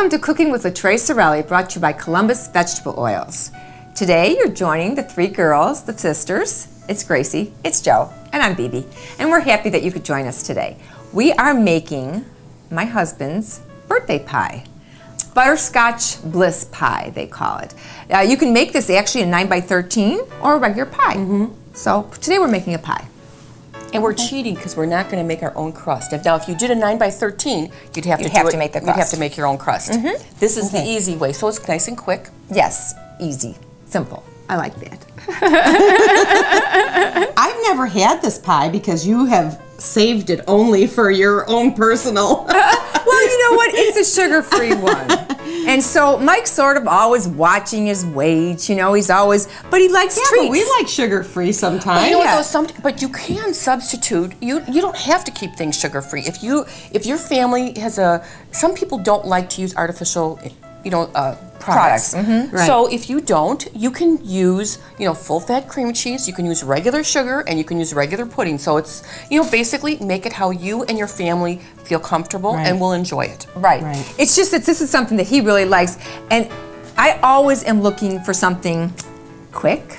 Welcome to Cooking with LaTrey Sorelli, brought to you by Columbus Vegetable Oils. Today you're joining the three girls, the sisters. It's Gracie, it's Joe, and I'm Bibi. And we're happy that you could join us today. We are making my husband's birthday pie. Butterscotch bliss pie, they call it. You can make this actually a 9x13 or a regular pie. So today we're making a pie. And we're cheating because we're not going to make our own crust. Now, if you did a 9x13, you'd have to make the crust. You'd have to make your own crust. This is the easy way, so it's nice and quick. Yes, easy, simple. I like that. I've never had this pie because you have saved it only for your own personal. Well, you know what? It's a sugar-free one. And so Mike's sort of always watching his weight, you know, he's always, but he likes treats. But we like sugar-free sometimes. You know, but you can substitute. You don't have to keep things sugar-free. If your family has some people don't like to use artificial, products. Right. So if you don't, you can use, full-fat cream cheese, you can use regular sugar, and you can use regular pudding. So it's, basically make it how you and your family feel comfortable and will enjoy it. Right. It's just that this is something that he really likes, and I always am looking for something quick,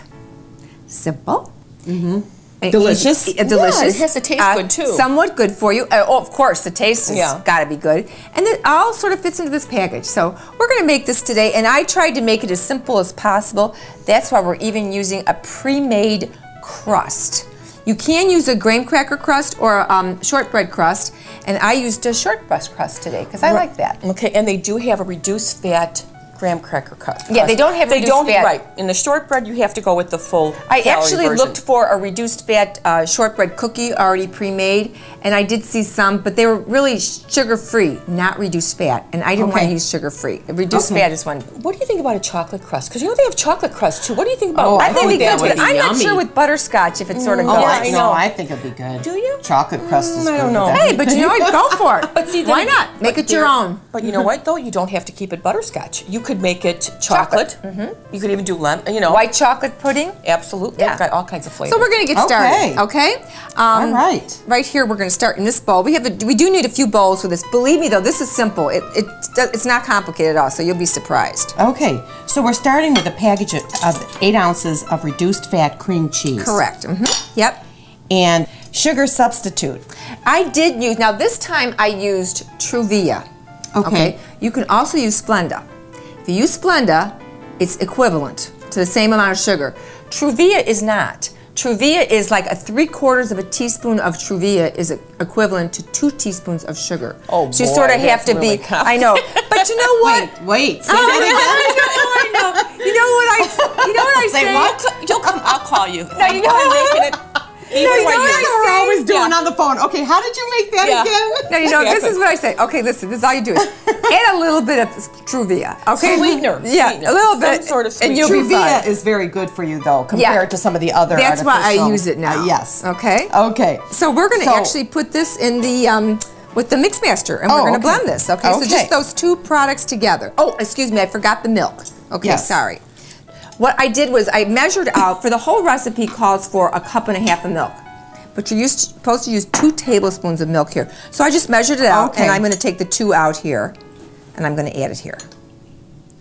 simple, delicious. Delicious. Yeah, it has to taste good too. Somewhat good for you. Of course, the taste has got to be good. And it all sort of fits into this package. So we're going to make this today, and I tried to make it as simple as possible. That's why we're even using a pre-made crust. You can use a graham cracker crust or a shortbread crust, and I used a shortbread crust today because I like that. Okay, and they do have a reduced fat graham cracker crust. Yeah, they don't have reduced fat. Right. In the shortbread, you have to go with the full I actually version. looked for a reduced fat shortbread cookie already pre-made, and I did see some, but they were really sugar-free, not reduced fat, and I didn't want to use sugar-free. Reduced fat is one. What do you think about a chocolate crust? Because they have chocolate crust too. What do you think about? I think that would be I'm not yummy. sure with butterscotch if it sort of goes. I think it'd be good. Do you? Chocolate crust is good. I don't know. Hey, but you know what? Go for it. But see, why not? Make it your own. But you know what, though? You don't have to keep it butterscotch. You could make it chocolate. You could even do lemon, white chocolate pudding. Absolutely. Yeah. It's got all kinds of flavors. So we're going to get started, okay? All right. Right here, we're going to start in this bowl. We do need a few bowls for this. Believe me, though, this is simple. It's not complicated at all, so you'll be surprised. Okay, so we're starting with a package of 8 ounces of reduced fat cream cheese. Correct. Yep. And sugar substitute. I did use, now this time I used Truvia. Okay. You can also use Splenda. If you use Splenda, it's equivalent to the same amount of sugar. Truvia is not. Truvia is like 3/4 of a teaspoon of Truvia is equivalent to 2 teaspoons of sugar. Oh, so you sort of have to really be. I know, but you know what? Wait. Say I know. You know what I say? Say what? I'll call you. No, you know what? That's what we're always doing on the phone. Okay, how did you make that again? No, this is what I say. Okay, listen, this is all you do is add a little bit of Truvia. Okay? Sweetener. Yeah, a little bit. Some sort of sweetener. And you'll be fine. Truvia is very good for you, though, compared to some of the other That's why I artificial- use it now. Yes. Okay? Okay. So we're going to actually put this in the, with the mix master, and we're going to blend this, okay? So just those 2 products together. Oh, excuse me, I forgot the milk. Okay, sorry. What I did was I measured out, for the whole recipe calls for 1.5 cups of milk. But you're supposed to use 2 tablespoons of milk here. So I just measured it out, and I'm going to take the 2 out here, and I'm going to add it here.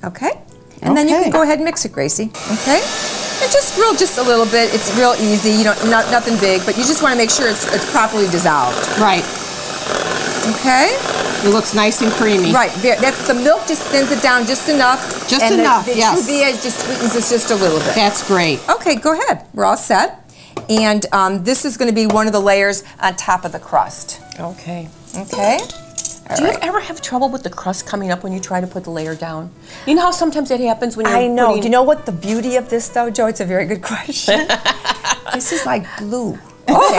Okay? And then you can go ahead and mix it, Gracie. Okay? And just grill just a little bit. It's real easy. You don't nothing big, but you just want to make sure it's properly dissolved. Right. Okay? It looks nice and creamy. Right. That's the milk just thins it down just enough. Just enough. The Truvia just sweetens it just a little bit. That's great. Okay, go ahead. We're all set. And this is going to be one of the layers on top of the crust. Okay. Okay? Do you ever have trouble with the crust coming up when you try to put the layer down? You know how sometimes that happens when you're I know. You know what the beauty of this, though, Joe? It's a very good question. This is like glue. Okay.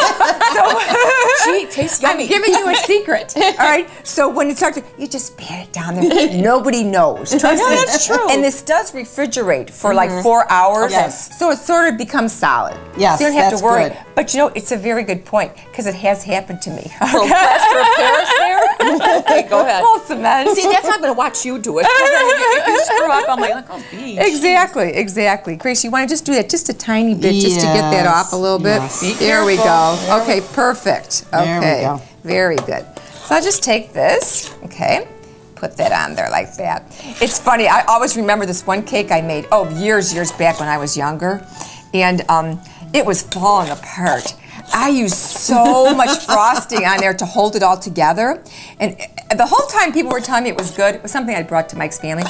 Gee, it tastes yummy. I'm giving you a secret. All right. So when you start to, you just pat it down there. Nobody knows. Trust me. That's true. And this does refrigerate for like 4 hours. Yes. So it sort of becomes solid. Yes, so you don't have to worry. good. But you know, it's a very good point because it has happened to me. Little plaster of Paris there. Okay, go ahead. Well, cement. See, that's not going to watch you do it. If you screw up, I'm like, oh, geez. Exactly. Grace, you want to just do that just a tiny bit just to get that off a little bit? Yes. There we go. Okay, perfect. Okay. There we go. Very good. So I'll just take this, okay, put that on there like that. It's funny, I always remember this one cake I made, years back when I was younger, and it was falling apart. I used so much frosting on there to hold it all together, and the whole time people were telling me it was good. It was something I brought to Mike's family,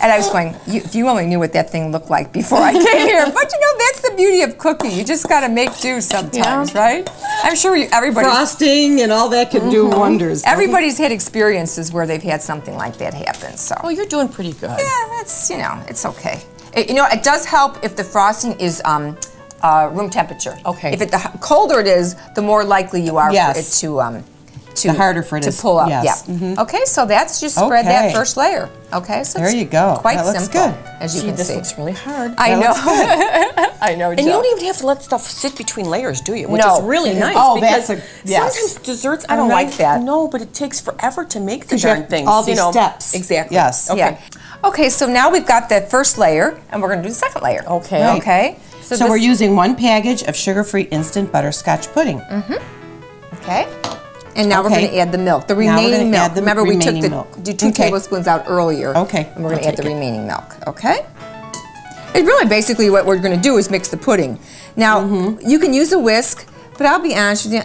and I was going, if you only knew what that thing looked like before I came here. But you know, that's the beauty of cooking. You just got to make do sometimes, right? I'm sure everybody frosting and all that can do wonders. Everybody's had experiences where they've had something like that happen. So, well, you're doing pretty good. Yeah, it's it's okay. It does help if the frosting is room temperature. Okay. If the colder it is, the more likely you are for it to the harder for it to is pull up. Yes. Yeah. Okay, so that's just spread that first layer. Okay, so there you go. Quite that looks simple, good. as you can this see. looks really hard. I know. I know. And you don't even have to let stuff sit between layers, do you? Which No. is really nice. Oh, because yes. sometimes desserts, I don't like that. No, but it takes forever to make the darn things. All these steps. Exactly. Yes. Okay. Yeah. Okay, so now we've got that first layer, and we're going to do the second layer. Okay. Right. Okay. So we're using 1 package of sugar-free instant butterscotch pudding. Okay. And now we're going to add the milk, the Now we're remaining gonna milk. add the Remember, we took remaining milk. the 2 tablespoons out earlier. Okay. And we're going to I'll add the take it. remaining milk. Okay. It really basically what we're going to do is mix the pudding. Now, you can use a whisk, but I'll be honest with you,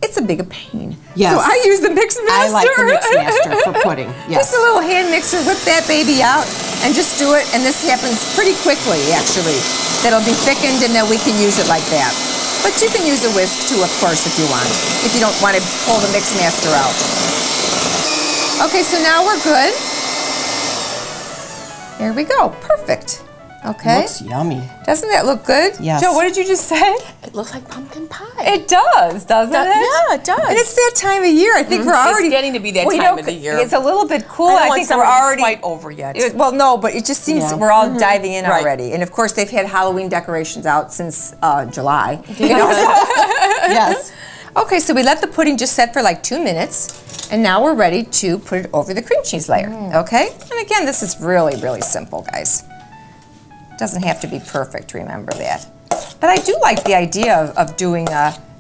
it's a big pain. Yes. So I use the mix master. I like the mix master for pudding. Yes. Just a little hand mixer, whip that baby out, and just do it. And this happens pretty quickly, actually. That'll be thickened, and then we can use it like that. But you can use a whisk too, of course, if you want. If you don't want to pull the mix master out. Okay, so now we're good. There we go. Perfect. Okay. Looks yummy. Doesn't that look good? Yes. Joe, what did you just say? It looks like pumpkin pie. It does, doesn't it? Yeah, it does. And it's that time of year. I think we're already... It's getting to be that time of the year. It's a little bit cool. I think we're already... quite over yet. Well, no, but it just seems we're all diving in Right. already. And of course, they've had Halloween decorations out since July. You know, Yes. Okay, so we let the pudding just set for like 2 minutes, and now we're ready to put it over the cream cheese layer. Okay? And again, this is really, really simple, guys. Doesn't have to be perfect, remember that. But I do like the idea of doing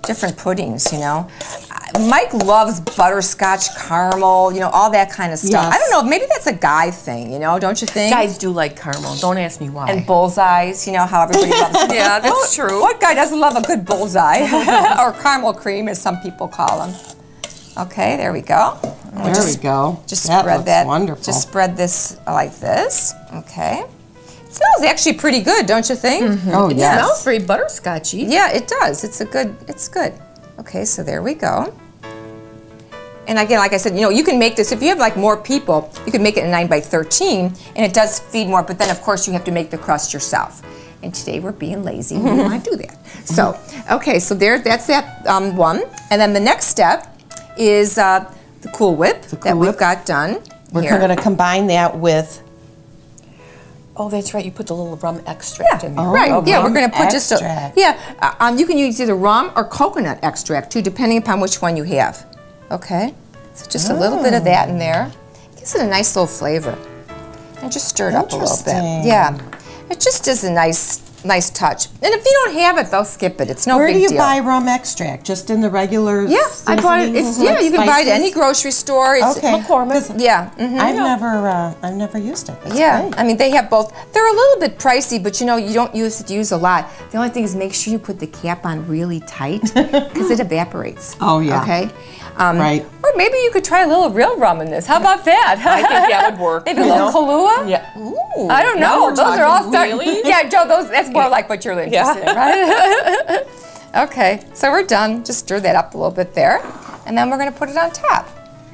different puddings, you know. Mike loves butterscotch, caramel, you know, all that kind of stuff. Yes. I don't know, maybe that's a guy thing, you know, don't you think? Guys do like caramel. Don't ask me why. And bullseyes, you know, how everybody loves Yeah, that's true. What guy doesn't love a good bullseye? Or caramel cream, as some people call them. Okay, there we go. There we go. Just that spread looks that. wonderful. Just spread this like this. Okay. It smells actually pretty good, don't you think? Oh, It yes. smells very butterscotchy. Yeah, it does. It's good. Okay, so there we go. And again, like I said, you know, you can make this, if you have like more people, you can make it a 9 by 13, and it does feed more, but then of course you have to make the crust yourself. And today we're being lazy, we don't want to do that. So, okay, so that's that one. And then the next step is the Cool Whip that we've got done. We're here. going to combine that with... Oh, that's right. You put the little rum extract in there. Right. Yeah, we're going to put rum just a extract. you can use either rum or coconut extract too, depending upon which one you have. Okay. So just a little bit of that in there. Gives it a nice little flavor. And just stir it up a little bit. Interesting. Yeah. It just is a nice touch. And if you don't have it, they'll skip it. It's no Where big do you deal. buy rum extract? Just in the regular Yeah, I bought it. seasonings, It's, you can buy it at spices? any grocery store. It's, Okay. McCormick. Yeah. I've never used it. That's Yeah, great. I mean, they have both. They're a little bit pricey, but you know, you don't use a lot. The only thing is make sure you put the cap on really tight because it evaporates. Oh, yeah. Okay? Right. Or maybe you could try a little real rum in this. How about that? I think that would work. Maybe a little Kahlua? Yeah. Ooh. I don't Now know. we're Those are all talking, starting. really? Yeah, Joe, that's more like what you're interested in, right? Okay, so we're done. Just stir that up a little bit there. And then we're going to put it on top.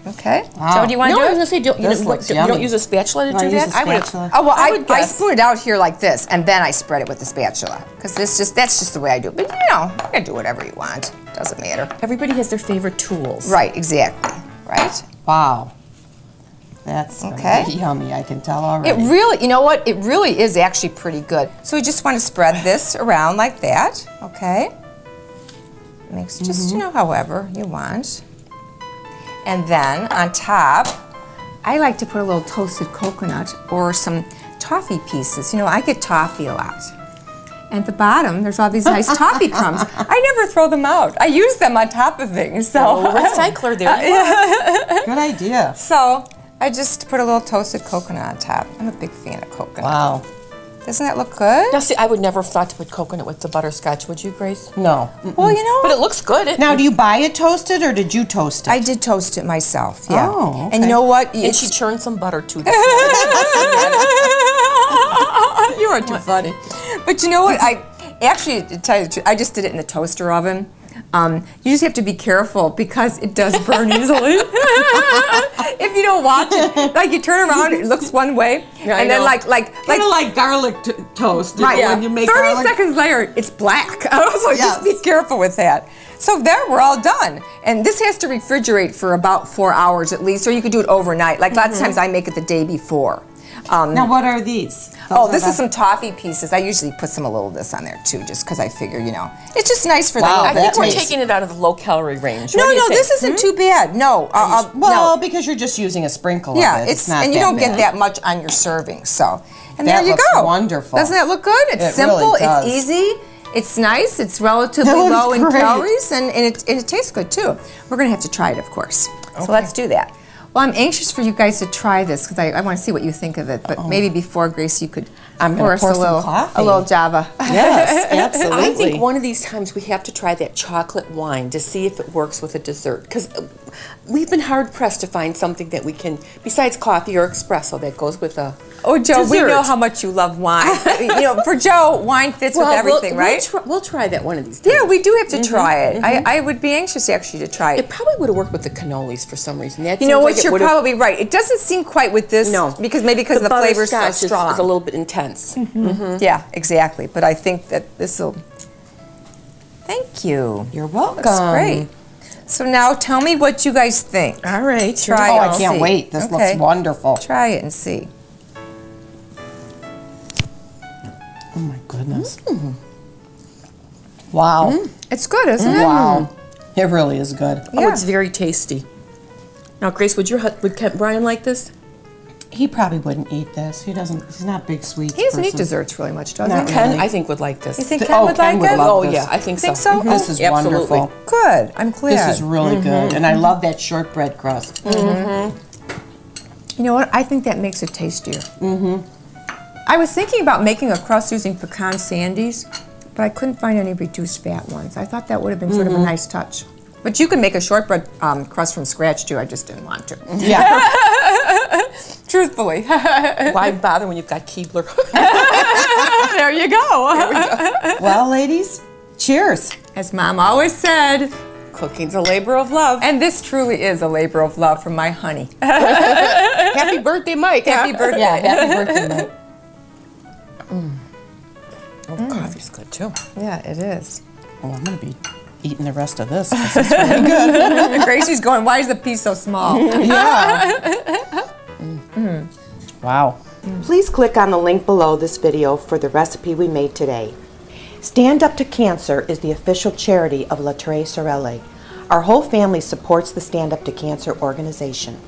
Okay? Wow. So do you want to No, do I it? was going to say, you This don't, looks you yummy. don't use a spatula to I do use that? a spatula. Oh, well, I would I guess. spoon it out here like this, and then I spread it with the spatula. Because that's just the way I do it. But, you know, you can do whatever you want. Doesn't matter. Everybody has their favorite tools. Right, exactly. Right? Wow. That's Okay. yummy, I can tell already. It really, you know what? It really is actually pretty good. So we just want to spread this around like that, okay? Mix just, you know, however you want. And then on top, I like to put a little toasted coconut or some toffee pieces. You know, I get toffee a lot. And at the bottom, there's all these nice toffee crumbs. I never throw them out. I use them on top of things. So, Recycler there. Good idea. so I just put a little toasted coconut on top. I'm a big fan of coconut. Wow. Doesn't that look good? Now, see, I would never have thought to put coconut with the butterscotch, would you, Grace? No. Well, you know. But it looks good. Now, do you buy it toasted or did you toast it? I did toast it myself, yeah. Oh, okay. And you know what? And she churned some butter too. This morning. You are too funny. But you know what? I actually, to tell you the truth, I just did it in the toaster oven. You just have to be careful because it does burn easily. If you don't watch it, like you turn around, it looks one way, Yeah, and then like kind of like garlic toast. right, When you make 30 garlic. seconds later, it's black. So just be careful with that. So there, we're all done. And this has to refrigerate for about 4 hours at least, or you could do it overnight. Like lots of times I make it the day before. Now, what are these? This is some toffee pieces. I usually put some a little of this on there too, just because I figure, you know, it's just nice for Wow, the. I think we're taste. taking it out of the low-calorie range. No, What do you no, think? this isn't too bad. No, Well, no. because you're just using a sprinkle Yeah, of it. It's not and you that don't get bad. that much on your serving, so. And That there you looks go. wonderful. Doesn't that look good? It's It simple. really does. It's easy. It's nice. It's relatively That looks low in great. calories, and it tastes good too. We're gonna have to try it, of course. So let's do that. Well, I'm anxious for you guys to try this because I want to see what you think of it. But maybe before, Grace, you could I'm gonna pour us pour a some little coffee. a little Java. Yes, absolutely. I think one of these times we have to try that chocolate wine to see if it works with a dessert. Because we've been hard pressed to find something that we can, besides coffee or espresso, that goes with a Oh, Joe, we dessert. know how much you love wine. You know, for Joe, wine fits with everything, right? We'll try that one of these days. Yeah, we do have to try it. I would be anxious actually to try It it. probably would have worked with the cannolis for some reason. That You know seems what? like it You're would've- probably right. It doesn't seem quite with this. No. because the flavor's so butterscotch strong. is a little bit intense. Yeah, exactly. But I think that this will. Thank you. You're welcome. That's great. So now tell me what you guys think. All right. Try Oh, it I and can't see. wait. This Okay. looks wonderful. Try it and see. Oh my goodness. Wow. It's good, isn't it? Wow. It really is good. Oh, Yeah. it's very tasty. Now, Grace, would Brian like this? He probably wouldn't eat this. He's not a big sweets He doesn't eat person. desserts really much, does Not he? really. Ken, I think, would like this. You think Oh, Ken would Ken like would it? love Oh, this. yeah, I think so. Think so? This is Absolutely. wonderful. Good. I'm glad. This is really good. And I love that shortbread crust. You know what? I think that makes it tastier. I was thinking about making a crust using pecan sandies, but I couldn't find any reduced fat ones. I thought that would have been sort of a nice touch. But you can make a shortbread crust from scratch too. I just didn't want to. Yeah. Truthfully. Why bother when you've got Keebler? There you go. Well, ladies, cheers. As Mom always said, Cooking's a labor of love. and this truly is a labor of love from my honey. Happy birthday, Mike. Happy birthday. Yeah, happy birthday, Mike. Oh, coffee's good, too. Yeah, it is. Oh, I'm going to be eating the rest of this. 'Cause it's really good. Gracie's going, why is the piece so small? Yeah. Wow. Please click on the link below this video for the recipe we made today. Stand Up to Cancer is the official charity of La Tre Sorelle. Our whole family supports the Stand Up to Cancer organization.